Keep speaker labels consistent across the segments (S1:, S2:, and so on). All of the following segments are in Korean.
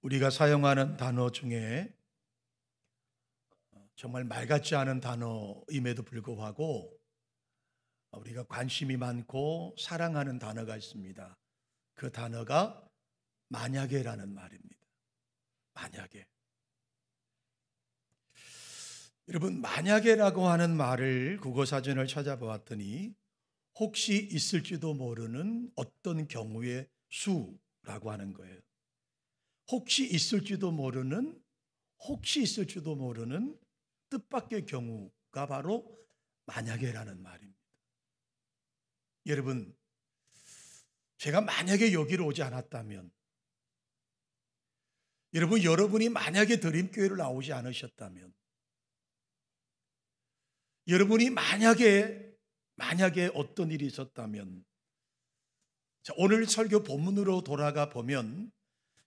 S1: 우리가 사용하는 단어 중에 정말 말 같지 않은 단어임에도 불구하고 우리가 관심이 많고 사랑하는 단어가 있습니다. 그 단어가 만약에라는 말입니다. 만약에. 여러분, 만약에라고 하는 말을 국어사전을 찾아보았더니 혹시 있을지도 모르는 어떤 경우의 수라고 하는 거예요. 혹시 있을지도 모르는 뜻밖의 경우가 바로 만약에라는 말입니다. 여러분, 제가 만약에 여기로 오지 않았다면, 여러분이 만약에 드림교회를 나오지 않으셨다면, 여러분이 만약에 어떤 일이 있었다면, 자, 오늘 설교 본문으로 돌아가 보면,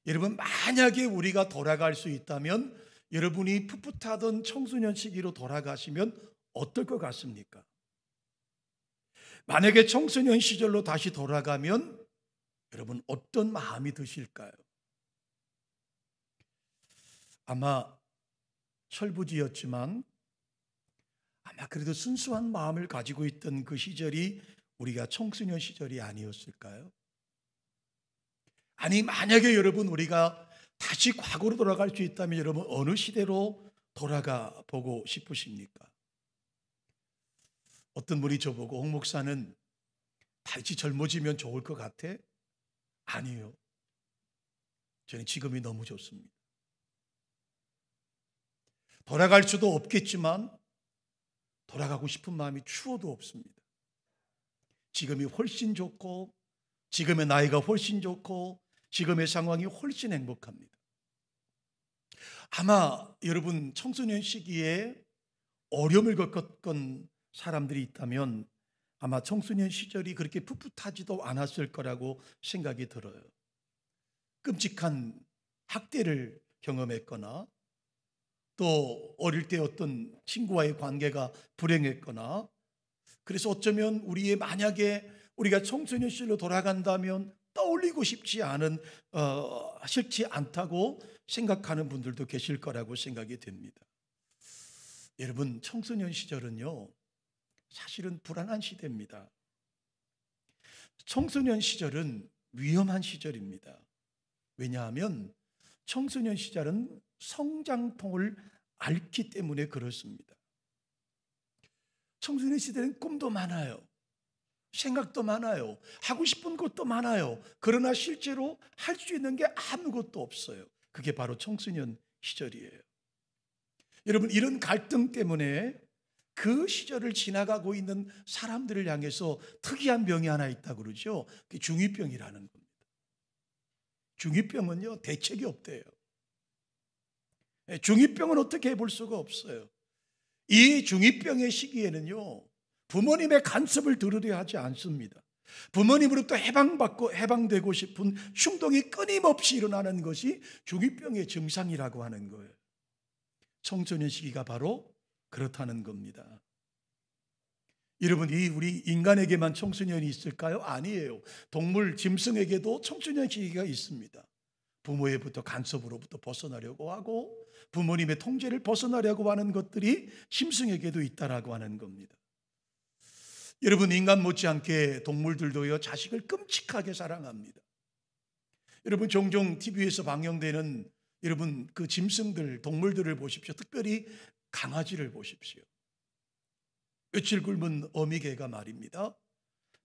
S1: 여러분, 만약에 우리가 돌아갈 수 있다면 여러분이 풋풋하던 청소년 시기로 돌아가시면 어떨 것 같습니까? 만약에 청소년 시절로 다시 돌아가면 여러분 어떤 마음이 드실까요? 아마 철부지였지만 아마 그래도 순수한 마음을 가지고 있던 그 시절이 우리가 청소년 시절이 아니었을까요? 아니, 만약에 여러분 우리가 다시 과거로 돌아갈 수 있다면 여러분 어느 시대로 돌아가 보고 싶으십니까? 어떤 분이 저보고 홍 목사는 다시 젊어지면 좋을 것 같아? 아니요. 저는 지금이 너무 좋습니다. 돌아갈 수도 없겠지만 돌아가고 싶은 마음이 추워도 없습니다. 지금이 훨씬 좋고 지금의 나이가 훨씬 좋고 지금의 상황이 훨씬 행복합니다. 아마 여러분 청소년 시기에 어려움을 겪었던 사람들이 있다면 아마 청소년 시절이 그렇게 풋풋하지도 않았을 거라고 생각이 들어요. 끔찍한 학대를 경험했거나 또 어릴 때 어떤 친구와의 관계가 불행했거나 그래서 어쩌면 만약에 우리가 청소년 시절로 돌아간다면 떠올리고 싶지 않은 싫지 않다고 생각하는 분들도 계실 거라고 생각이 됩니다. 여러분, 청소년 시절은요 사실은 불안한 시대입니다. 청소년 시절은 위험한 시절입니다. 왜냐하면 청소년 시절은 성장통을 앓기 때문에 그렇습니다. 청소년 시대는 꿈도 많아요. 생각도 많아요. 하고 싶은 것도 많아요. 그러나 실제로 할 수 있는 게 아무것도 없어요. 그게 바로 청소년 시절이에요. 여러분, 이런 갈등 때문에 그 시절을 지나가고 있는 사람들을 향해서 특이한 병이 하나 있다고 그러죠. 그게 중2병이라는 겁니다. 중2병은요 대책이 없대요. 중2병은 어떻게 해볼 수가 없어요. 이 중2병의 시기에는요 부모님의 간섭을 들으려 하지 않습니다. 부모님으로부터 해방되고 싶은 충동이 끊임없이 일어나는 것이 중2병의 증상이라고 하는 거예요. 청소년 시기가 바로 그렇다는 겁니다. 여러분, 우리 인간에게만 청소년이 있을까요? 아니에요. 동물, 짐승에게도 청소년 시기가 있습니다. 부모의부터 간섭으로부터 벗어나려고 하고 부모님의 통제를 벗어나려고 하는 것들이 짐승에게도 있다라고 하는 겁니다. 여러분, 인간 못지않게 동물들도요 자식을 끔찍하게 사랑합니다. 여러분, 종종 TV에서 방영되는 여러분 그 짐승들, 동물들을 보십시오. 특별히 강아지를 보십시오. 며칠 굶은 어미개가 말입니다.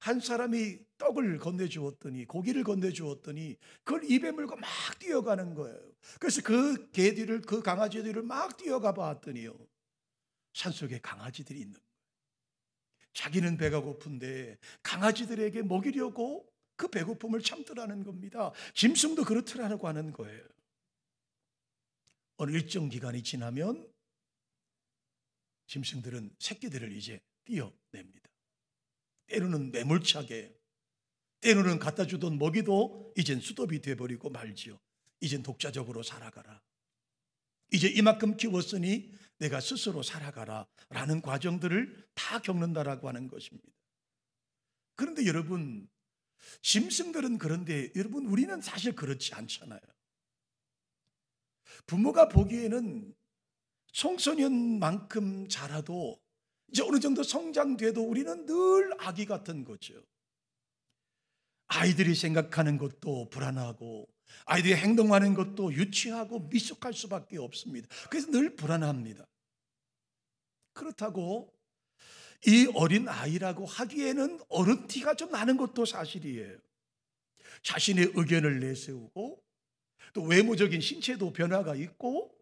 S1: 한 사람이 떡을 건네주었더니 고기를 건네주었더니 그걸 입에 물고 막 뛰어가는 거예요. 그래서 그 강아지 뒤를 막 뛰어가 봤더니요 산속에 강아지들이 있는 거예요. 자기는 배가 고픈데 강아지들에게 먹이려고 그 배고픔을 참더라는 겁니다. 짐승도 그렇더라고 하는 거예요. 어느 일정 기간이 지나면 짐승들은 새끼들을 이제 띄어냅니다. 때로는 매몰차게, 때로는 갖다 주던 먹이도 이젠 수톱이 돼버리고 말지요. 이젠 독자적으로 살아가라. 이제 이만큼 키웠으니 내가 스스로 살아가라 라는 과정들을 다 겪는다라고 하는 것입니다. 그런데 여러분, 짐승들은 그런데 여러분 우리는 사실 그렇지 않잖아요. 부모가 보기에는 청소년만큼 자라도 이제 어느 정도 성장돼도 우리는 늘 아기 같은 거죠. 아이들이 생각하는 것도 불안하고 아이들이 행동하는 것도 유치하고 미숙할 수밖에 없습니다. 그래서 늘 불안합니다. 그렇다고 이 어린 아이라고 하기에는 어른 티가 좀 나는 것도 사실이에요. 자신의 의견을 내세우고 또 외모적인 신체도 변화가 있고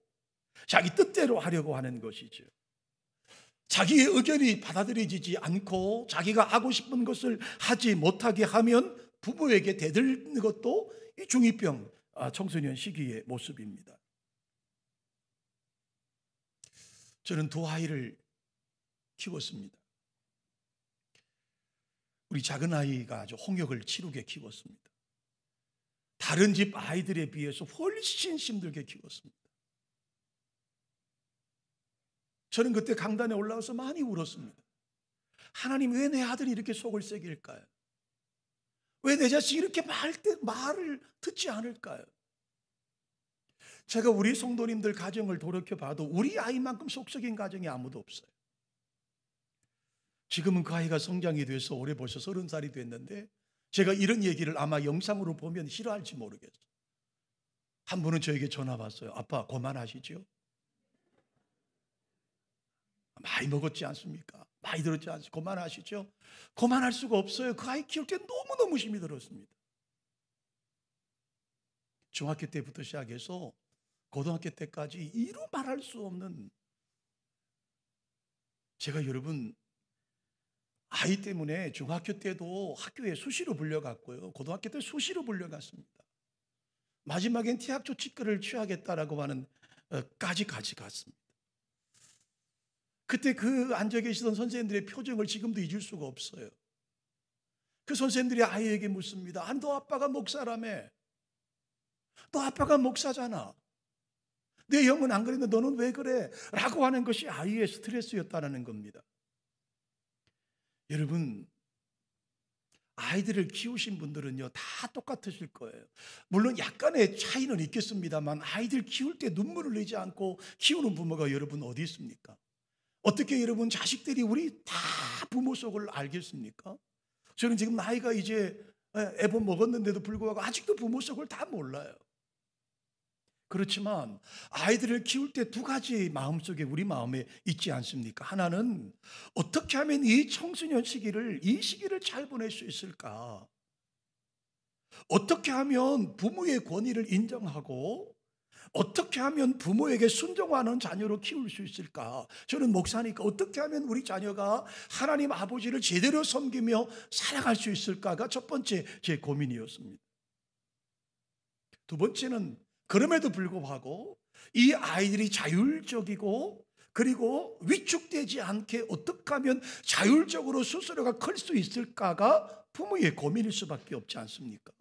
S1: 자기 뜻대로 하려고 하는 것이죠. 자기의 의견이 받아들여지지 않고 자기가 하고 싶은 것을 하지 못하게 하면 부모에게 대들는 것도 이 중2병 청소년 시기의 모습입니다. 저는 두 아이를 키웠습니다. 우리 작은 아이가 아주 홍역을 치르게 키웠습니다. 다른 집 아이들에 비해서 훨씬 힘들게 키웠습니다. 저는 그때 강단에 올라와서 많이 울었습니다. 하나님, 왜 내 아들이 이렇게 속을 새길까요? 왜 내 자식이 이렇게 말을 듣지 않을까요? 제가 우리 성도님들 가정을 돌이켜봐도 우리 아이만큼 속썩인 가정이 아무도 없어요. 지금은 그 아이가 성장이 돼서 올해 벌써 30살이 됐는데 제가 이런 얘기를 아마 영상으로 보면 싫어할지 모르겠어요. 한 분은 저에게 전화 왔어요. 아빠, 그만하시죠? 많이 먹었지 않습니까? 많이 들었지 않습니까? 그만하시죠? 그만할 수가 없어요. 그 아이 키울 때 너무너무 힘이 들었습니다. 중학교 때부터 시작해서 고등학교 때까지 이루 말할 수 없는, 제가 여러분 아이 때문에 중학교 때도 학교에 수시로 불려갔고요. 고등학교 때 수시로 불려갔습니다. 마지막엔 티학 조치권을 취하겠다라고 하는 까지 갔습니다. 그때 그 앉아 계시던 선생님들의 표정을 지금도 잊을 수가 없어요. 그 선생님들이 아이에게 묻습니다. 아니, 너 아빠가 목사라며. 너 아빠가 목사잖아. 내 형은 안 그랬는데 너는 왜 그래? 라고 하는 것이 아이의 스트레스였다는 겁니다. 여러분, 아이들을 키우신 분들은요 다 똑같으실 거예요. 물론 약간의 차이는 있겠습니다만 아이들 키울 때 눈물을 흘리지 않고 키우는 부모가 여러분 어디 있습니까? 어떻게 여러분 자식들이 우리 다 부모 속을 알겠습니까? 저는 지금 나이가 이제 애번 먹었는데도 불구하고 아직도 부모 속을 다 몰라요. 그렇지만 아이들을 키울 때 두 가지 마음속에 우리 마음에 있지 않습니까? 하나는 어떻게 하면 이 청소년 시기를, 이 시기를 잘 보낼 수 있을까? 어떻게 하면 부모의 권위를 인정하고 어떻게 하면 부모에게 순종하는 자녀로 키울 수 있을까? 저는 목사니까 어떻게 하면 우리 자녀가 하나님 아버지를 제대로 섬기며 살아갈 수 있을까가 첫 번째 제 고민이었습니다. 두 번째는 그럼에도 불구하고 이 아이들이 자율적이고 그리고 위축되지 않게 어떻게 하면 자율적으로 스스로가 클 수 있을까가 부모의 고민일 수밖에 없지 않습니까?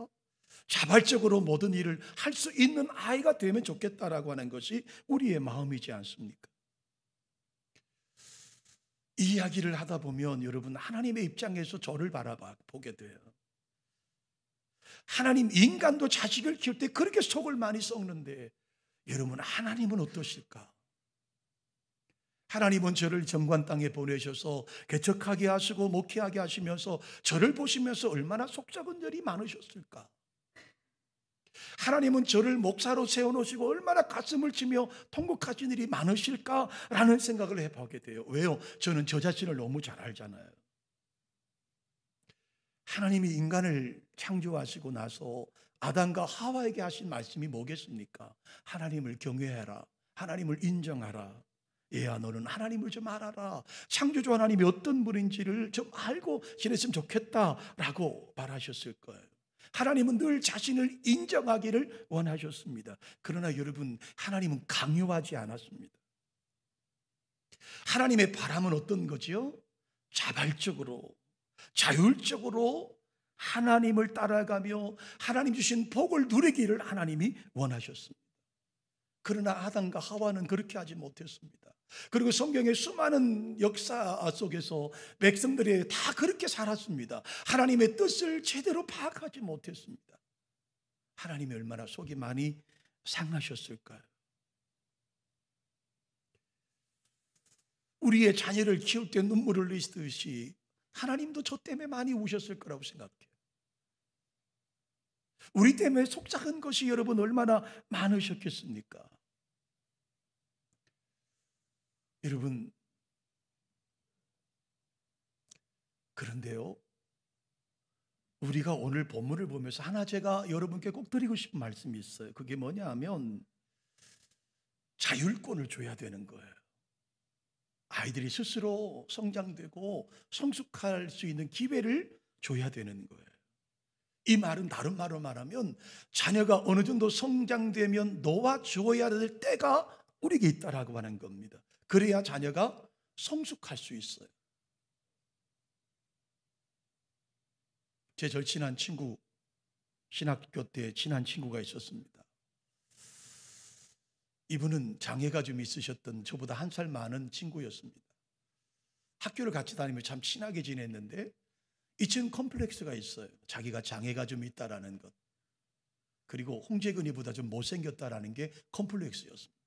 S1: 자발적으로 모든 일을 할 수 있는 아이가 되면 좋겠다라고 하는 것이 우리의 마음이지 않습니까? 이 이야기를 하다 보면 여러분 하나님의 입장에서 저를 바라보게 돼요. 하나님, 인간도 자식을 키울 때 그렇게 속을 많이 썩는데 여러분 하나님은 어떠실까? 하나님은 저를 정관 땅에 보내셔서 개척하게 하시고 목회하게 하시면서 저를 보시면서 얼마나 속 썩은 일이 많으셨을까? 하나님은 저를 목사로 세워놓으시고 얼마나 가슴을 치며 통곡하신 일이 많으실까라는 생각을 해보게 돼요. 왜요? 저는 저 자신을 너무 잘 알잖아요. 하나님이 인간을 창조하시고 나서 아담과 하와에게 하신 말씀이 뭐겠습니까? 하나님을 경외하라. 하나님을 인정하라. 얘야, 너는 하나님을 좀 알아라. 창조주 하나님이 어떤 분인지를 좀 알고 지냈으면 좋겠다라고 말하셨을 거예요. 하나님은 늘 자신을 인정하기를 원하셨습니다. 그러나 여러분, 하나님은 강요하지 않았습니다. 하나님의 바람은 어떤 거지요? 자발적으로, 자율적으로 하나님을 따라가며 하나님 주신 복을 누리기를 하나님이 원하셨습니다. 그러나 아담과 하와는 그렇게 하지 못했습니다. 그리고 성경의 수많은 역사 속에서 백성들이 다 그렇게 살았습니다. 하나님의 뜻을 제대로 파악하지 못했습니다. 하나님이 얼마나 속이 많이 상하셨을까요? 우리의 자녀를 키울 때 눈물을 흘리듯이 하나님도 저 때문에 많이 우셨을 거라고 생각해요. 우리 때문에 속삭은 것이 여러분 얼마나 많으셨겠습니까? 여러분, 그런데요, 우리가 오늘 본문을 보면서 하나 제가 여러분께 꼭 드리고 싶은 말씀이 있어요. 그게 뭐냐 하면 자율권을 줘야 되는 거예요. 아이들이 스스로 성장되고 성숙할 수 있는 기회를 줘야 되는 거예요. 이 말은 다른 말로 말하면 자녀가 어느 정도 성장되면 놓아주어야 될 때가 우리에게 있다라고 하는 겁니다. 그래야 자녀가 성숙할 수 있어요. 제 절친한 친구, 신학교 때 친한 친구가 있었습니다. 이분은 장애가 좀 있으셨던 저보다 한 살 많은 친구였습니다. 학교를 같이 다니며 참 친하게 지냈는데 이 친구 컴플렉스가 있어요. 자기가 장애가 좀 있다라는 것, 그리고 홍재근이보다 좀 못생겼다라는 게 컴플렉스였습니다.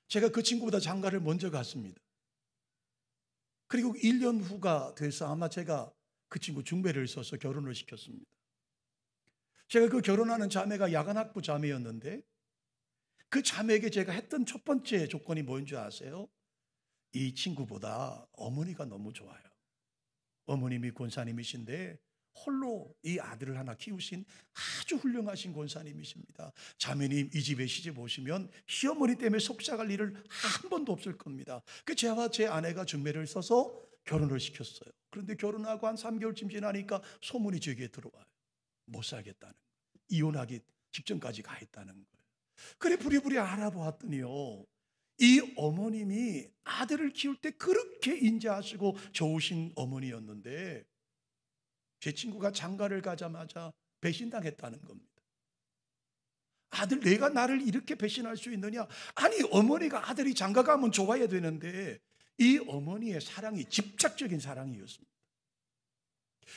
S1: 제가 그 친구보다 장가를 먼저 갔습니다. 그리고 1년 후가 돼서 아마 제가 그 친구 중배를 써서 결혼을 시켰습니다. 제가 그 결혼하는 자매가 야간학부 자매였는데 그 자매에게 제가 했던 첫 번째 조건이 뭔 줄 아세요? 이 친구보다 어머니가 너무 좋아요. 어머님이 권사님이신데 홀로 이 아들을 하나 키우신 아주 훌륭하신 권사님이십니다. 자매님 이 집에 시집 오시면 시어머니 때문에 속삭할 일을 한 번도 없을 겁니다. 그 저와 제 아내가 중매를 써서 결혼을 시켰어요. 그런데 결혼하고 한 3개월쯤 지나니까 소문이 저기에 들어와요. 못 살겠다는 거예요. 이혼하기 직전까지 가 있다는 거예요. 그래 부리부리 알아보았더니요, 이 어머님이 아들을 키울 때 그렇게 인자하시고 좋으신 어머니였는데 제 친구가 장가를 가자마자 배신당했다는 겁니다. 아들, 내가 나를 이렇게 배신할 수 있느냐? 아니, 어머니가 아들이 장가 가면 좋아야 되는데 이 어머니의 사랑이 집착적인 사랑이었습니다.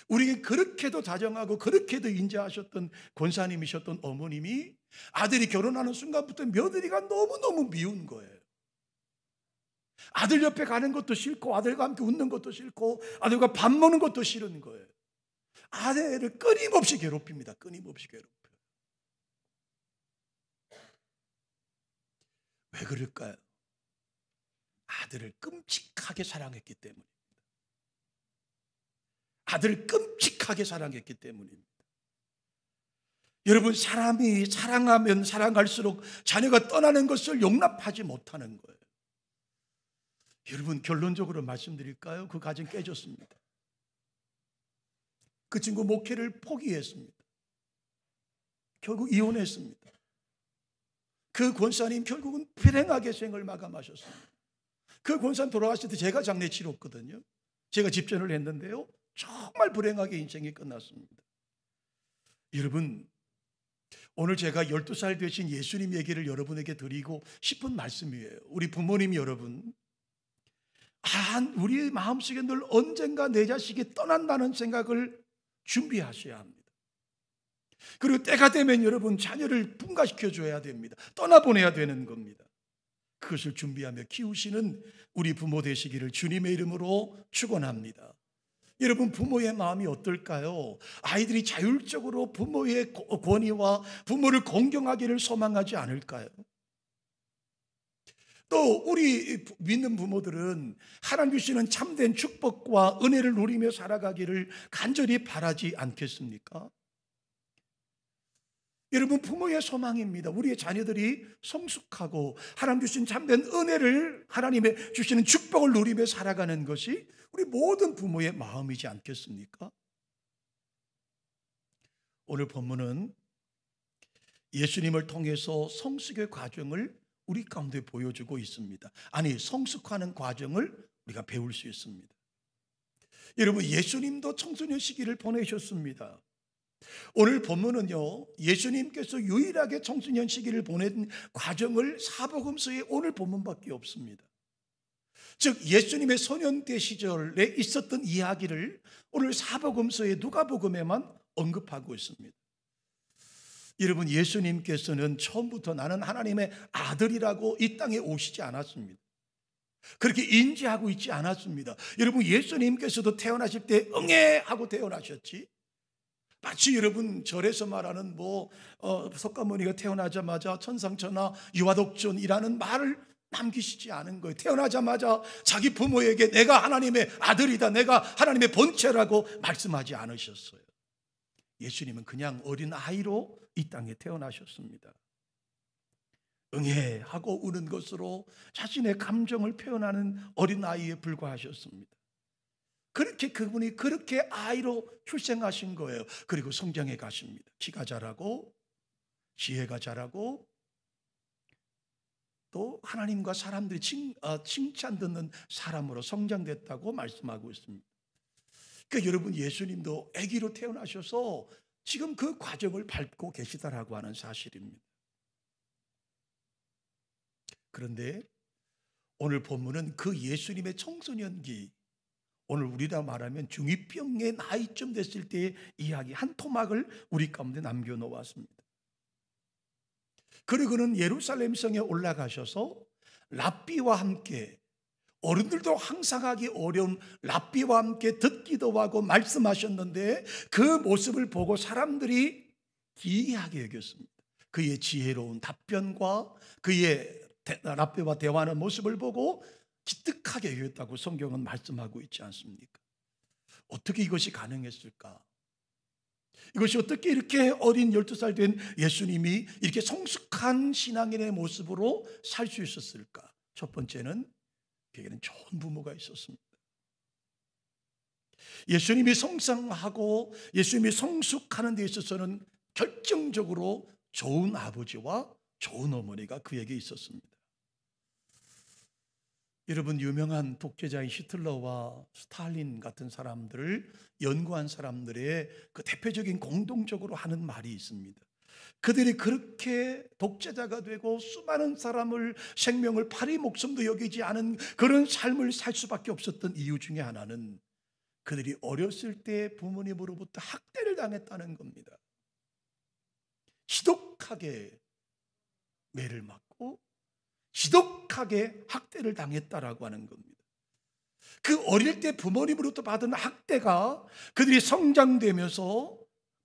S1: 우리에게 그렇게도 다정하고 그렇게도 인자하셨던 권사님이셨던 어머님이 아들이 결혼하는 순간부터 며느리가 너무너무 미운 거예요. 아들 옆에 가는 것도 싫고 아들과 함께 웃는 것도 싫고 아들과 밥 먹는 것도 싫은 거예요. 아내를 끊임없이 괴롭힙니다. 끊임없이 괴롭혀요. 왜 그럴까요? 아들을 끔찍하게 사랑했기 때문입니다. 아들을 끔찍하게 사랑했기 때문입니다. 여러분, 사람이 사랑하면 사랑할수록 자녀가 떠나는 것을 용납하지 못하는 거예요. 여러분, 결론적으로 말씀드릴까요? 그 가정 깨졌습니다. 그 친구 목회를 포기했습니다. 결국 이혼했습니다. 그 권사님 결국은 불행하게 생을 마감하셨습니다. 그 권사님 돌아가실 때 제가 장례 치렀거든요. 제가 집전을 했는데요, 정말 불행하게 인생이 끝났습니다. 여러분, 오늘 제가 12살 되신 예수님 얘기를 여러분에게 드리고 싶은 말씀이에요. 우리 부모님 여러분, 우리 마음속에 늘 언젠가 내 자식이 떠난다는 생각을 준비하셔야 합니다. 그리고 때가 되면 여러분 자녀를 분가시켜 줘야 됩니다. 떠나보내야 되는 겁니다. 그것을 준비하며 키우시는 우리 부모 되시기를 주님의 이름으로 축원합니다. 여러분, 부모의 마음이 어떨까요? 아이들이 자율적으로 부모의 권위와 부모를 공경하기를 소망하지 않을까요? 또 우리 믿는 부모들은 하나님 주시는 참된 축복과 은혜를 누리며 살아가기를 간절히 바라지 않겠습니까? 여러분, 부모의 소망입니다. 우리의 자녀들이 성숙하고 하나님 주신 참된 은혜를, 하나님의 주시는 축복을 누리며 살아가는 것이 우리 모든 부모의 마음이지 않겠습니까? 오늘 본문은 예수님을 통해서 성숙의 과정을 우리 가운데 보여주고 있습니다. 아니, 성숙하는 과정을 우리가 배울 수 있습니다. 여러분, 예수님도 청소년 시기를 보내셨습니다. 오늘 본문은요, 예수님께서 유일하게 청소년 시기를 보낸 과정을 사복음서에 오늘 본문밖에 없습니다. 즉 예수님의 소년 때 시절에 있었던 이야기를 오늘 사복음서의 누가복음에만 언급하고 있습니다. 여러분, 예수님께서는 처음부터 나는 하나님의 아들이라고 이 땅에 오시지 않았습니다. 그렇게 인지하고 있지 않았습니다. 여러분, 예수님께서도 태어나실 때 응애 하고 태어나셨지, 마치 여러분 절에서 말하는 석가모니가 태어나자마자 천상천하 유아독존이라는 말을 남기시지 않은 거예요. 태어나자마자 자기 부모에게 내가 하나님의 아들이다, 내가 하나님의 본체라고 말씀하지 않으셨어요. 예수님은 그냥 어린 아이로 이 땅에 태어나셨습니다. 응애하고 우는 것으로 자신의 감정을 표현하는 어린 아이에 불과하셨습니다. 그렇게 그분이 그렇게 아이로 출생하신 거예요. 그리고 성장해 가십니다. 키가 자라고 지혜가 자라고 또 하나님과 사람들이 칭찬 듣는 사람으로 성장됐다고 말씀하고 있습니다. 그러니까 여러분, 예수님도 아기로 태어나셔서 지금 그 과정을 밟고 계시다라고 하는 사실입니다. 그런데 오늘 본문은 그 예수님의 청소년기, 오늘 우리라 말하면 중2병의 나이쯤 됐을 때의 이야기 한 토막을 우리 가운데 남겨놓았습니다. 그리고는 예루살렘 성에 올라가셔서 랍비와 함께, 어른들도 항상 하기 어려운 랍비와 함께 듣기도 하고 말씀하셨는데 그 모습을 보고 사람들이 기이하게 여겼습니다. 그의 지혜로운 답변과 그의 랍비와 대화하는 모습을 보고 기특하게 여겼다고 성경은 말씀하고 있지 않습니까? 어떻게 이것이 가능했을까? 이것이 어떻게 이렇게 어린 12살 된 예수님이 이렇게 성숙한 신앙인의 모습으로 살 수 있었을까? 첫 번째는 그에게는 좋은 부모가 있었습니다. 예수님이 성장하고 예수님이 성숙하는 데 있어서는 결정적으로 좋은 아버지와 좋은 어머니가 그에게 있었습니다. 여러분, 유명한 독재자인 히틀러와 스탈린 같은 사람들을 연구한 사람들의 그 대표적인 공동적으로 하는 말이 있습니다. 그들이 그렇게 독재자가 되고 수많은 사람을 생명을 파리 목숨도 여기지 않은 그런 삶을 살 수밖에 없었던 이유 중에 하나는 그들이 어렸을 때 부모님으로부터 학대를 당했다는 겁니다. 지독하게 매를 맞고 지독하게 학대를 당했다라고 하는 겁니다. 그 어릴 때 부모님으로부터 받은 학대가 그들이 성장되면서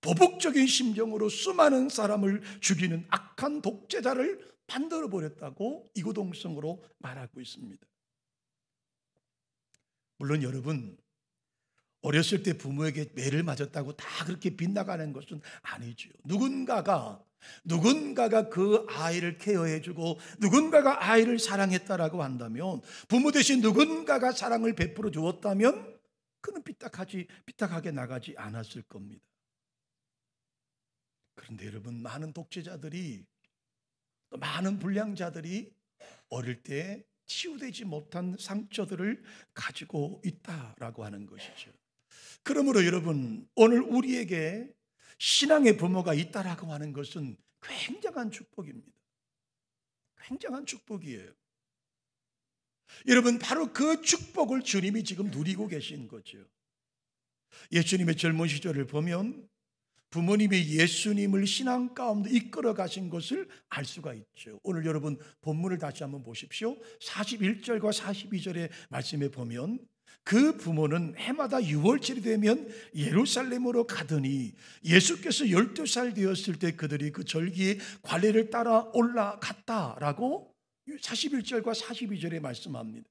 S1: 보복적인 심정으로 수많은 사람을 죽이는 악한 독재자를 만들어버렸다고 이구동성으로 말하고 있습니다. 물론 여러분, 어렸을 때 부모에게 매를 맞았다고 다 그렇게 빗나가는 것은 아니죠. 누군가가 그 아이를 케어해주고 누군가가 아이를 사랑했다라고 한다면, 부모 대신 누군가가 사랑을 베풀어 주었다면 그는 삐딱하게 나가지 않았을 겁니다. 그런데 여러분, 많은 독재자들이, 또 많은 불량자들이 어릴 때 치유되지 못한 상처들을 가지고 있다라고 하는 것이죠. 그러므로 여러분, 오늘 우리에게 신앙의 부모가 있다라고 하는 것은 굉장한 축복입니다. 굉장한 축복이에요. 여러분, 바로 그 축복을 주님이 지금 누리고 계신 거죠. 예수님의 젊은 시절을 보면 부모님이 예수님을 신앙 가운데 이끌어 가신 것을 알 수가 있죠. 오늘 여러분 본문을 다시 한번 보십시오. 41절과 42절의 말씀에 보면 그 부모는 해마다 6월절이 되면 예루살렘으로 가더니 예수께서 12살 되었을 때 그들이 그 절기의 관례를 따라 올라갔다라고 41절과 42절에 말씀합니다.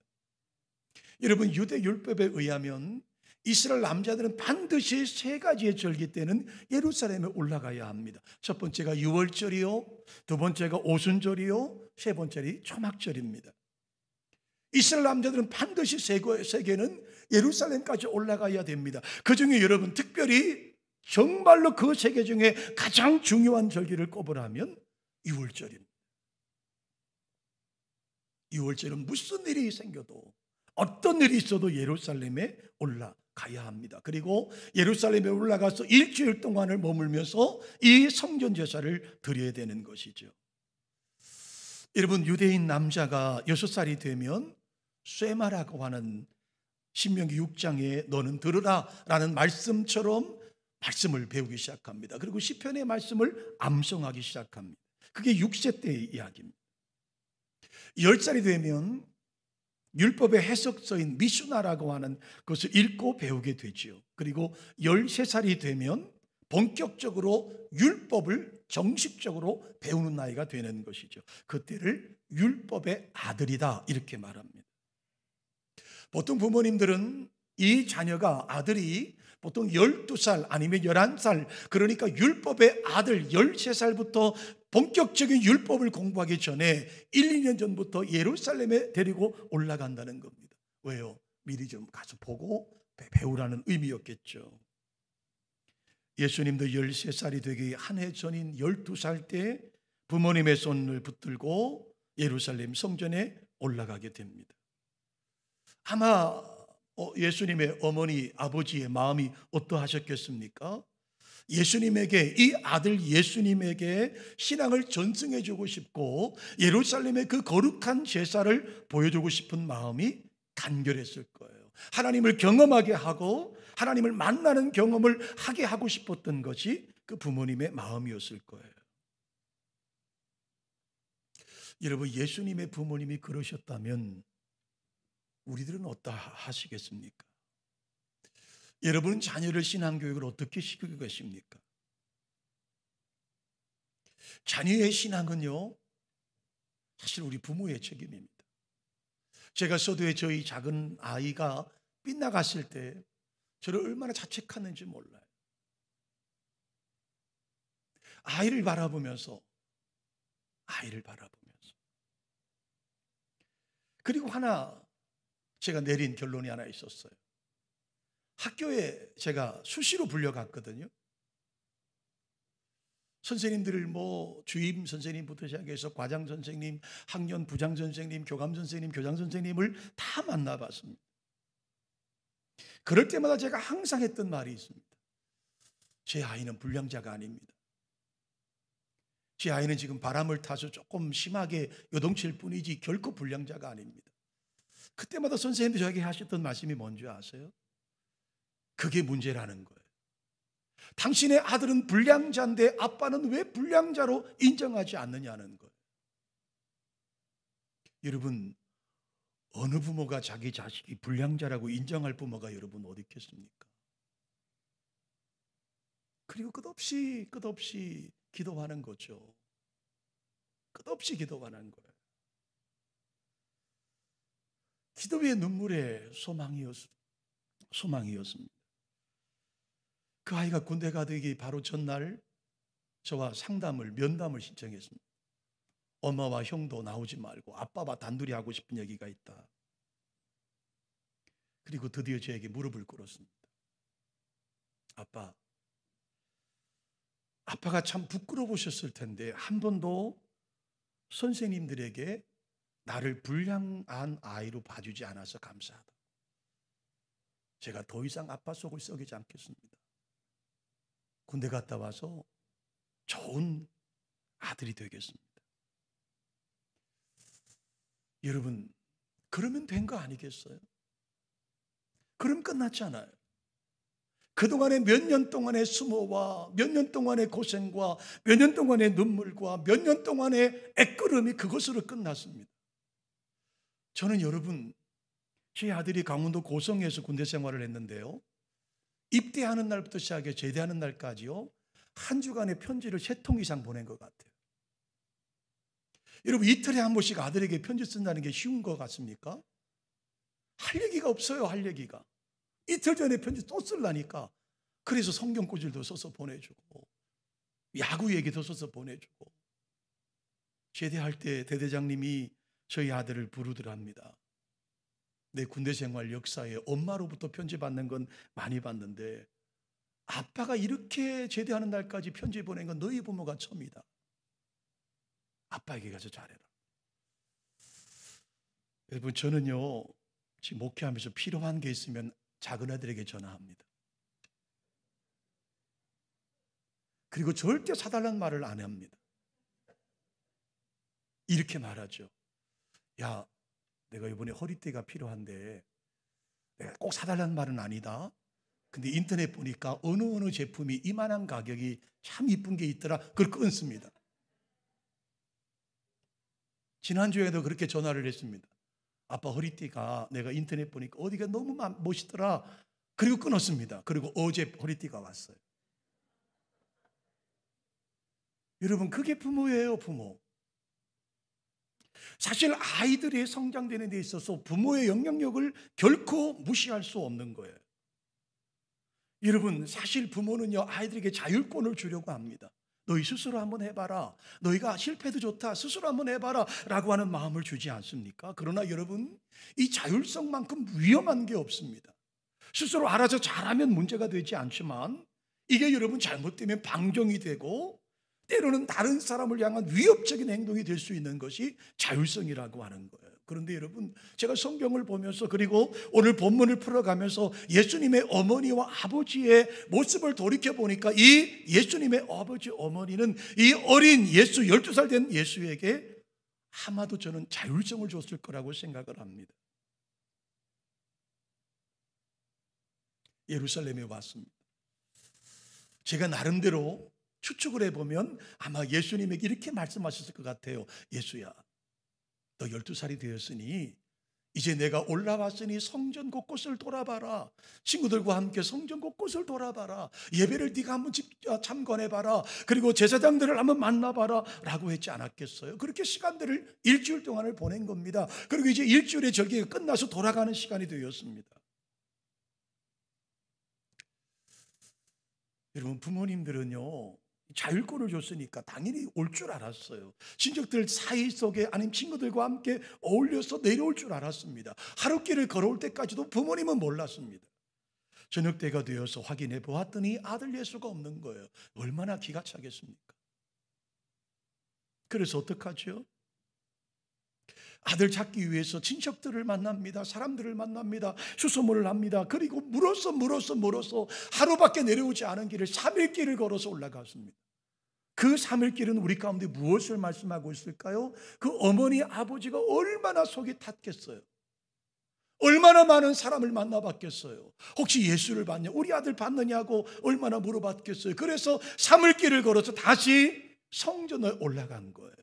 S1: 여러분, 유대 율법에 의하면 이스라엘 남자들은 반드시 3가지의 절기 때는 예루살렘에 올라가야 합니다. 첫 번째가 6월절이요, 두 번째가 오순절이요, 세 번째이 초막절입니다. 이스라엘 남자들은 반드시 3개는 예루살렘까지 올라가야 됩니다. 그 중에 여러분, 특별히 정말로 그 3개 중에 가장 중요한 절기를 꼽으라면 6월절입니다. 6월절은 무슨 일이 생겨도, 어떤 일이 있어도 예루살렘에 올라가야 합니다. 그리고 예루살렘에 올라가서 일주일 동안을 머물면서 이 성전 제사를 드려야 되는 것이죠. 여러분, 유대인 남자가 6살이 되면 쇠마라고 하는 신명기 6장에 너는 들으라 라는 말씀처럼 말씀을 배우기 시작합니다. 그리고 시편의 말씀을 암송하기 시작합니다. 그게 6세 때의 이야기입니다. 10살이 되면 율법의 해석서인 미슈나라고 하는 것을 읽고 배우게 되지요. 그리고 13살이 되면 본격적으로 율법을 정식적으로 배우는 나이가 되는 것이죠. 그때를 율법의 아들이다 이렇게 말합니다. 보통 부모님들은 이 자녀가 아들이 보통 12살 아니면 11살, 그러니까 율법의 아들 13살부터 본격적인 율법을 공부하기 전에 1, 2년 전부터 예루살렘에 데리고 올라간다는 겁니다. 왜요? 미리 좀 가서 보고 배우라는 의미였겠죠. 예수님도 13살이 되기 한 해 전인 12살 때 부모님의 손을 붙들고 예루살렘 성전에 올라가게 됩니다. 아마 예수님의 어머니, 아버지의 마음이 어떠하셨겠습니까? 예수님에게, 이 아들 예수님에게 신앙을 전승해 주고 싶고 예루살렘의 그 거룩한 제사를 보여주고 싶은 마음이 간결했을 거예요. 하나님을 경험하게 하고 하나님을 만나는 경험을 하게 하고 싶었던 것이 그 부모님의 마음이었을 거예요. 여러분, 예수님의 부모님이 그러셨다면 우리들은 어떠하시겠습니까? 여러분은 자녀를 신앙교육을 어떻게 시키고 계십니까? 자녀의 신앙은요, 사실 우리 부모의 책임입니다. 제가 서두에 저희 작은 아이가 빗나갔을 때 저를 얼마나 자책하는지 몰라요. 아이를 바라보면서 그리고 제가 내린 결론이 하나 있었어요. 학교에 제가 수시로 불려갔거든요. 선생님들을 주임 선생님부터 시작해서 과장 선생님, 학년 부장 선생님, 교감 선생님, 교장 선생님을 다 만나봤습니다. 그럴 때마다 제가 항상 했던 말이 있습니다. 제 아이는 불량자가 아닙니다. 제 아이는 지금 바람을 타서 조금 심하게 요동칠 뿐이지 결코 불량자가 아닙니다. 그때마다 선생님들이 저에게 하셨던 말씀이 뭔지 아세요? 그게 문제라는 거예요. 당신의 아들은 불량자인데 아빠는 왜 불량자로 인정하지 않느냐는 거예요. 여러분, 어느 부모가 자기 자식이 불량자라고 인정할 부모가 여러분 어디 있겠습니까? 그리고 끝없이 기도하는 거죠. 끝없이 기도하는 거예요. 기도의 눈물에 소망이었습니다. 그 아이가 군대 가기 바로 전날 저와 면담을 신청했습니다. 엄마와 형도 나오지 말고 아빠와 단둘이 하고 싶은 얘기가 있다. 그리고 드디어 저에게 무릎을 꿇었습니다. 아빠가 참 부끄러우셨을 텐데 한 번도 선생님들에게 나를 불량한 아이로 봐주지 않아서 감사하다. 제가 더 이상 아빠 속을 썩이지 않겠습니다. 군대 갔다 와서 좋은 아들이 되겠습니다. 여러분, 그러면 된 거 아니겠어요? 그럼 끝났잖아요. 그동안에 몇 년 동안의 수모와 몇 년 동안의 고생과 몇 년 동안의 눈물과 몇 년 동안의 애끄름이 그것으로 끝났습니다. 저는 여러분, 제 아들이 강원도 고성에서 군대 생활을 했는데요, 입대하는 날부터 시작해 제대하는 날까지요, 한 주간의 편지를 3통 이상 보낸 것 같아요. 여러분, 이틀에 한 번씩 아들에게 편지 쓴다는 게 쉬운 것 같습니까? 할 얘기가 없어요. 할 얘기가. 이틀 전에 편지 또 쓰려니까. 그래서 성경 구절도 써서 보내주고 야구 얘기도 써서 보내주고. 제대할 때 대대장님이 저희 아들을 부르더랍니다. 내 군대 생활 역사에 엄마로부터 편지 받는 건 많이 받는데 아빠가 이렇게 제대하는 날까지 편지 보낸 건 너희 부모가 처음이다. 아빠에게 가서 잘해라. 여러분, 저는요 지금 목회하면서 필요한 게 있으면 작은 아들에게 전화합니다. 그리고 절대 사달라는 말을 안 합니다. 이렇게 말하죠. 야, 내가 이번에 허리띠가 필요한데 내가 꼭 사달라는 말은 아니다. 근데 인터넷 보니까 어느 제품이 이만한 가격이 참 이쁜 게 있더라. 그걸 끊습니다. 지난주에도 그렇게 전화를 했습니다. 아빠 허리띠가 내가 인터넷 보니까 어디가 너무 멋있더라. 그리고 끊었습니다. 그리고 어제 허리띠가 왔어요. 여러분, 그게 부모예요, 부모. 사실 아이들이 성장되는 데 있어서 부모의 영향력을 결코 무시할 수 없는 거예요. 여러분, 사실 부모는요, 아이들에게 자율권을 주려고 합니다. 너희 스스로 한번 해봐라. 너희가 실패도 좋다. 스스로 한번 해봐라. 라고 하는 마음을 주지 않습니까? 그러나 여러분, 이 자율성만큼 위험한 게 없습니다. 스스로 알아서 잘하면 문제가 되지 않지만 이게 여러분 잘못되면 방종이 되고 때로는 다른 사람을 향한 위협적인 행동이 될 수 있는 것이 자율성이라고 하는 거예요. 그런데 여러분, 제가 성경을 보면서 그리고 오늘 본문을 풀어가면서 예수님의 어머니와 아버지의 모습을 돌이켜보니까 이 예수님의 아버지 어머니는 이 어린 예수 12살 된 예수에게 아마도 저는 자율성을 줬을 거라고 생각을 합니다. 예루살렘에 왔습니다. 제가 나름대로 추측을 해보면 아마 예수님에게 이렇게 말씀하셨을 것 같아요. 예수야, 너 12살이 되었으니 이제 내가 올라왔으니 성전 곳곳을 돌아봐라. 친구들과 함께 성전 곳곳을 돌아봐라. 예배를 네가 한번 참관해봐라. 그리고 제사장들을 한번 만나봐라 라고 했지 않았겠어요? 그렇게 시간들을 일주일 동안을 보낸 겁니다. 그리고 이제 일주일의 절기가 끝나서 돌아가는 시간이 되었습니다. 여러분, 부모님들은요, 자율권을 줬으니까 당연히 올 줄 알았어요. 친척들 사이 속에 아니면 친구들과 함께 어울려서 내려올 줄 알았습니다. 하루길을 걸어올 때까지도 부모님은 몰랐습니다. 저녁 때가 되어서 확인해 보았더니 아들 예수가 없는 거예요. 얼마나 기가 차겠습니까? 그래서 어떡하죠? 아들 찾기 위해서 친척들을 만납니다. 사람들을 만납니다. 수소문을 합니다. 그리고 물어서 하루밖에 내려오지 않은 길을 3일 길을 걸어서 올라갔습니다. 그 3일 길은 우리 가운데 무엇을 말씀하고 있을까요? 그 어머니 아버지가 얼마나 속이 탔겠어요. 얼마나 많은 사람을 만나봤겠어요. 혹시 예수를 봤냐? 우리 아들 봤느냐고 얼마나 물어봤겠어요. 그래서 3일 길을 걸어서 다시 성전을 올라간 거예요.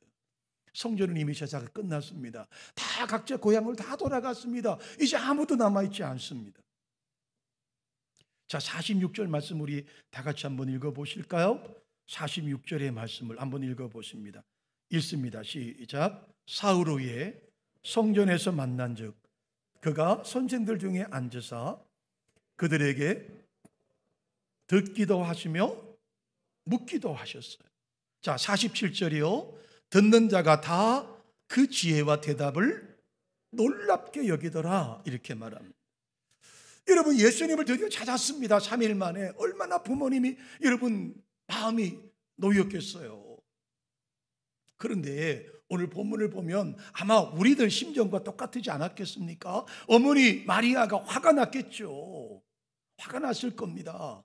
S1: 성전은 이미 제사가 끝났습니다. 다 각자 고향을 다 돌아갔습니다. 이제 아무도 남아있지 않습니다. 자, 46절 말씀 우리 다 같이 한번 읽어보실까요? 46절의 말씀을 한번 읽어보십니다. 읽습니다. 시작. 사흘 후에 성전에서 만난즉 그가 선생들 중에 앉으사 그들에게 듣기도 하시며 묻기도 하셨어요. 자, 47절이요. 듣는 자가 다 그 지혜와 대답을 놀랍게 여기더라 이렇게 말합니다. 여러분, 예수님을 드디어 찾았습니다. 3일 만에. 얼마나 부모님이 여러분 마음이 놓였겠어요. 그런데 오늘 본문을 보면 아마 우리들 심정과 똑같지 않았겠습니까? 어머니 마리아가 화가 났겠죠. 화가 났을 겁니다.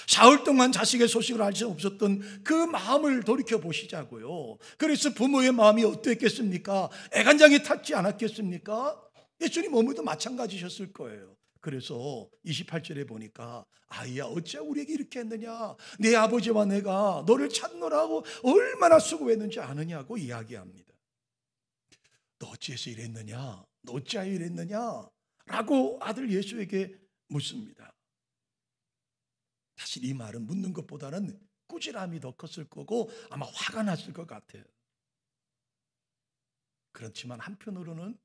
S1: 사흘 동안 자식의 소식을 알 수 없었던 그 마음을 돌이켜 보시자고요. 그래서 부모의 마음이 어땠겠습니까? 애간장이 탔지 않았겠습니까? 예수님 어머니도 마찬가지셨을 거예요. 그래서 28절에 보니까 아이야, 어찌 우리에게 이렇게 했느냐? 내 아버지와 내가 너를 찾느라고 얼마나 수고했는지 아느냐고 이야기합니다. 너 어찌해서 이랬느냐? 너 어찌하여 이랬느냐? 라고 아들 예수에게 묻습니다. 사실 이 말은 묻는 것보다는 꾸지람이 더 컸을 거고 아마 화가 났을 것 같아요. 그렇지만 한편으로는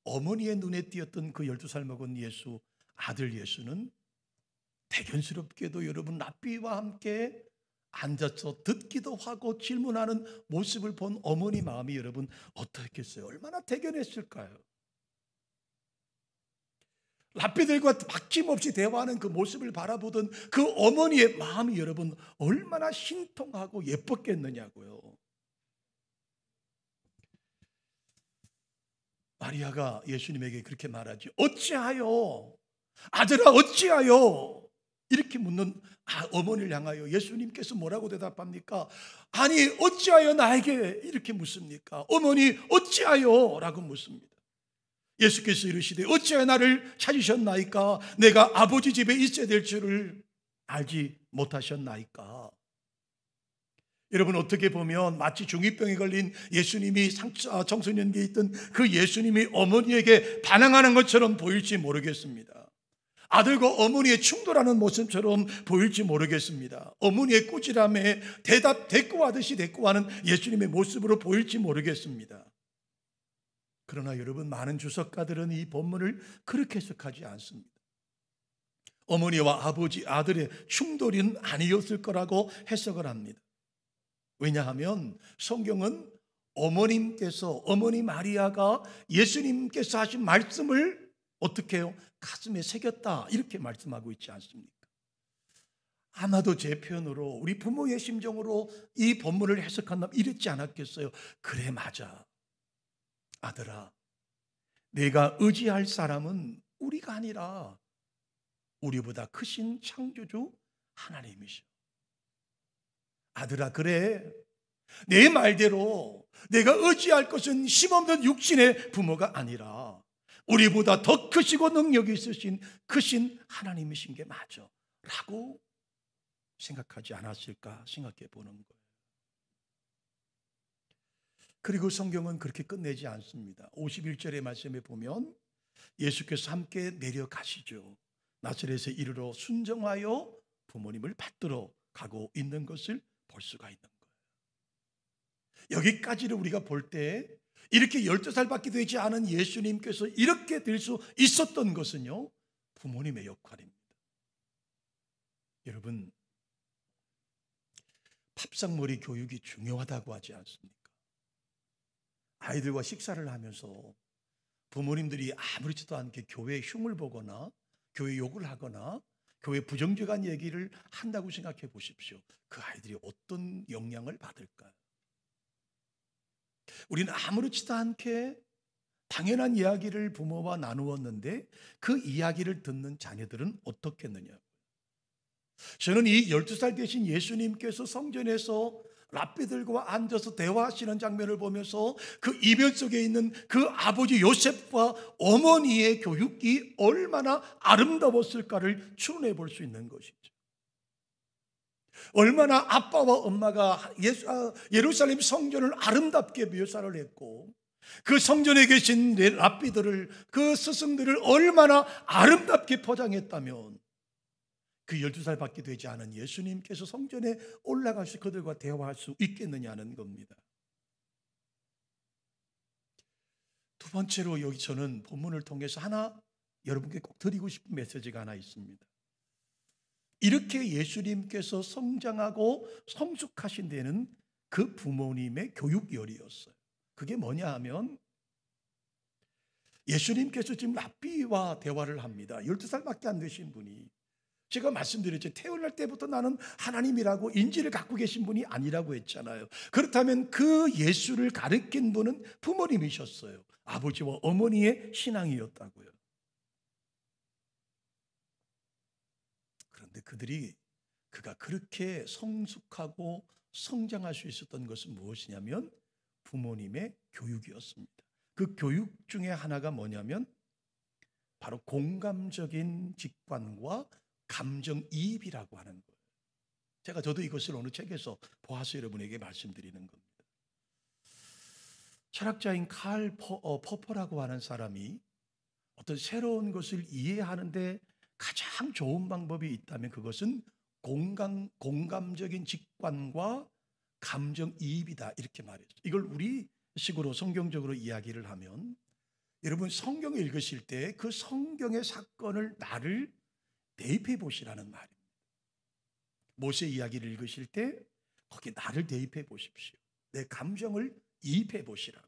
S1: 어머니의 눈에 띄었던 그 12살 먹은 예수, 아들 예수는 대견스럽게도 여러분 랍비와 함께 앉아서 듣기도 하고 질문하는 모습을 본 어머니 마음이 여러분 어떻겠어요? 얼마나 대견했을까요? 랍비들과 막힘없이 대화하는 그 모습을 바라보던 그 어머니의 마음이 여러분 얼마나 신통하고 예뻤겠느냐고요. 마리아가 예수님에게 그렇게 말하지. 어찌하여? 아들아, 어찌하여? 이렇게 묻는 어머니를 향하여 예수님께서 뭐라고 대답합니까? 아니, 어찌하여 나에게 이렇게 묻습니까? 어머니, 어찌하여? 라고 묻습니다. 예수께서 이르시되 어찌하여 나를 찾으셨나이까? 내가 아버지 집에 있어야 될 줄을 알지 못하셨나이까? 여러분, 어떻게 보면 마치 중2병에 걸린 예수님이 청소년기에 있던 그 예수님이 어머니에게 반항하는 것처럼 보일지 모르겠습니다. 아들과 어머니의 충돌하는 모습처럼 보일지 모르겠습니다. 어머니의 꾸지람에 대꾸하듯이 대꾸하는 예수님의 모습으로 보일지 모르겠습니다. 그러나 여러분, 많은 주석가들은 이 본문을 그렇게 해석하지 않습니다. 어머니와 아들의 충돌은 아니었을 거라고 해석을 합니다. 왜냐하면 성경은 어머니 마리아가 예수님께서 하신 말씀을 어떻게 해요? 가슴에 새겼다, 이렇게 말씀하고 있지 않습니까? 아마도 제 표현으로, 우리 부모의 심정으로 이 본문을 해석한다면 이랬지 않았겠어요? 그래, 맞아. 아들아, 내가 의지할 사람은 우리가 아니라 우리보다 크신 창조주 하나님이셔. 아들아, 그래, 내 말대로 내가 의지할 것은 힘없는 육신의 부모가 아니라 우리보다 더 크시고 능력이 있으신 크신 하나님이신 게 맞아 라고 생각하지 않았을까 생각해 보는 거예요. 그리고 성경은 그렇게 끝내지 않습니다. 51절의 말씀에 보면 예수께서 함께 내려가시죠. 나사렛에 이르러 순정하여 부모님을 받들어 가고 있는 것을 볼 수가 있는 거예요. 여기까지를 우리가 볼 때 이렇게 12살밖에 되지 않은 예수님께서 이렇게 될 수 있었던 것은요, 부모님의 역할입니다. 여러분, 밥상머리 교육이 중요하다고 하지 않습니까? 아이들과 식사를 하면서 부모님들이 아무렇지도 않게 교회 흉을 보거나 교회 욕을 하거나 교회 부정적인 얘기를 한다고 생각해 보십시오. 그 아이들이 어떤 영향을 받을까요? 우리는 아무렇지도 않게 당연한 이야기를 부모와 나누었는데 그 이야기를 듣는 자녀들은 어떻겠느냐. 저는 이 12살 되신 예수님께서 성전에서 랍비들과 앉아서 대화하시는 장면을 보면서 그 이면 속에 있는 그 아버지 요셉과 어머니의 교육이 얼마나 아름다웠을까를 추론해 볼 수 있는 것이죠. 얼마나 아빠와 엄마가 예루살렘 성전을 아름답게 묘사를 했고, 그 성전에 계신 랍비들을, 그 스승들을 얼마나 아름답게 포장했다면 그 12살밖에 되지 않은 예수님께서 성전에 올라가서 그들과 대화할 수 있겠느냐는 겁니다. 두 번째로 여기 저는 본문을 통해서 하나 여러분께 꼭 드리고 싶은 메시지가 하나 있습니다. 이렇게 예수님께서 성장하고 성숙하신 데는 그 부모님의 교육열이었어요. 그게 뭐냐 하면 예수님께서 지금 랍비와 대화를 합니다. 12살밖에 안 되신 분이, 제가 말씀드렸죠. 태어날 때부터 나는 하나님이라고 인지를 갖고 계신 분이 아니라고 했잖아요. 그렇다면 그 예수를 가르친 분은 부모님이셨어요. 아버지와 어머니의 신앙이었다고요. 그런데 그가 그렇게 성숙하고 성장할 수 있었던 것은 무엇이냐면 부모님의 교육이었습니다. 그 교육 중에 하나가 뭐냐면 바로 공감적인 직관과 감정이입이라고 하는 거예요. 저도 이것을 어느 책에서 보아서 여러분에게 말씀드리는 겁니다. 철학자인 칼 퍼퍼라고 하는 사람이 어떤 새로운 것을 이해하는데 가장 좋은 방법이 있다면 그것은 공감적인 직관과 감정이입이다, 이렇게 말했어요. 이걸 우리 식으로 성경적으로 이야기를 하면, 여러분 성경을 읽으실 때 그 성경의 사건을 나를 대입해 보시라는 말입니다. 모세 이야기를 읽으실 때 거기에 나를 대입해 보십시오. 내 감정을 이입해 보시라고.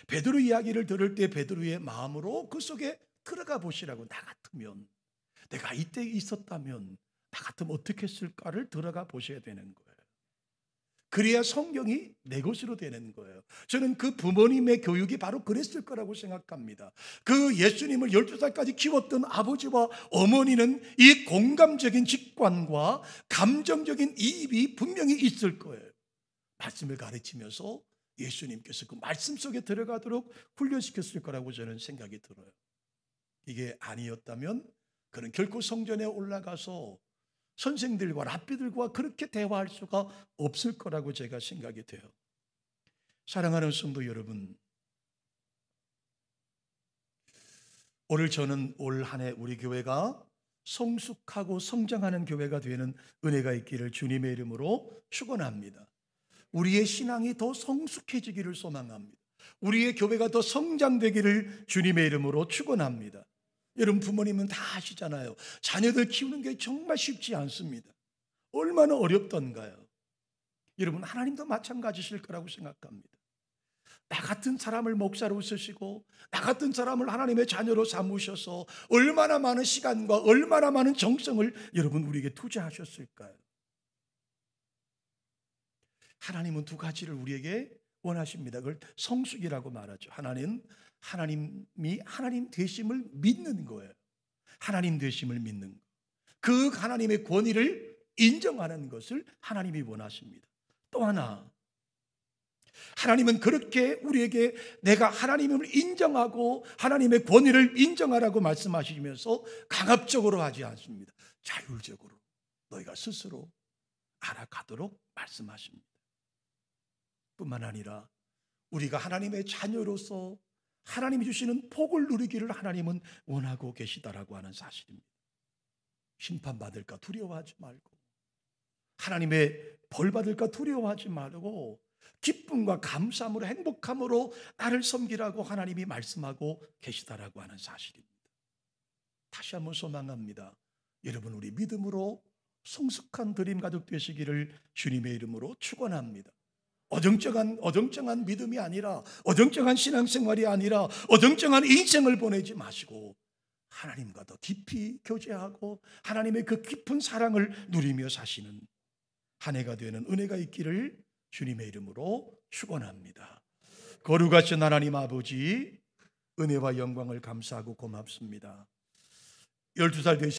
S1: 베드로 이야기를 들을 때 베드로의 마음으로 그 속에 들어가 보시라고. 나 같으면, 내가 이때 있었다면 나 같으면 어떻게 했을까를 들어가 보셔야 되는 거예요. 그래야 성경이 내 것으로 되는 거예요. 저는 그 부모님의 교육이 바로 그랬을 거라고 생각합니다. 그 예수님을 12살까지 키웠던 아버지와 어머니는 이 공감적인 직관과 감정적인 이입이 분명히 있을 거예요. 말씀을 가르치면서 예수님께서 그 말씀 속에 들어가도록 훈련시켰을 거라고 저는 생각이 들어요. 이게 아니었다면 그는 결코 성전에 올라가서 선생들과 랍비들과 그렇게 대화할 수가 없을 거라고 제가 생각이 돼요. 사랑하는 성도 여러분, 오늘 저는 올 한 해 우리 교회가 성숙하고 성장하는 교회가 되는 은혜가 있기를 주님의 이름으로 축원합니다. 우리의 신앙이 더 성숙해지기를 소망합니다. 우리의 교회가 더 성장되기를 주님의 이름으로 축원합니다. 여러분, 부모님은 다 아시잖아요. 자녀들 키우는 게 정말 쉽지 않습니다. 얼마나 어렵던가요? 여러분, 하나님도 마찬가지실 거라고 생각합니다. 나 같은 사람을 목사로 쓰시고 나 같은 사람을 하나님의 자녀로 삼으셔서 얼마나 많은 시간과 얼마나 많은 정성을 여러분 우리에게 투자하셨을까요? 하나님은 두 가지를 우리에게 원하십니다. 그걸 성숙이라고 말하죠. 하나님이 하나님 되심을 믿는 거예요. 하나님 되심을 믿는 거. 그 하나님의 권위를 인정하는 것을 하나님이 원하십니다. 또 하나, 하나님은 그렇게 우리에게 내가 하나님을 인정하고 하나님의 권위를 인정하라고 말씀하시면서 강압적으로 하지 않습니다. 자율적으로 너희가 스스로 알아가도록 말씀하십니다. 뿐만 아니라 우리가 하나님의 자녀로서 하나님이 주시는 복을 누리기를 하나님은 원하고 계시다라고 하는 사실입니다. 심판받을까 두려워하지 말고 하나님의 벌 받을까 두려워하지 말고 기쁨과 감사함으로 행복함으로 나를 섬기라고 하나님이 말씀하고 계시다라고 하는 사실입니다. 다시 한번 소망합니다. 여러분, 우리 믿음으로 성숙한 드림 가족 되시기를 주님의 이름으로 축원합니다. 어정쩡한 믿음이 아니라, 어정쩡한 신앙생활이 아니라 어정쩡한 인생을 보내지 마시고 하나님과 더 깊이 교제하고 하나님의 그 깊은 사랑을 누리며 사시는 한 해가 되는 은혜가 있기를 주님의 이름으로 축원합니다. 거룩하신 하나님 아버지, 은혜와 영광을 감사하고 고맙습니다. 12살 되신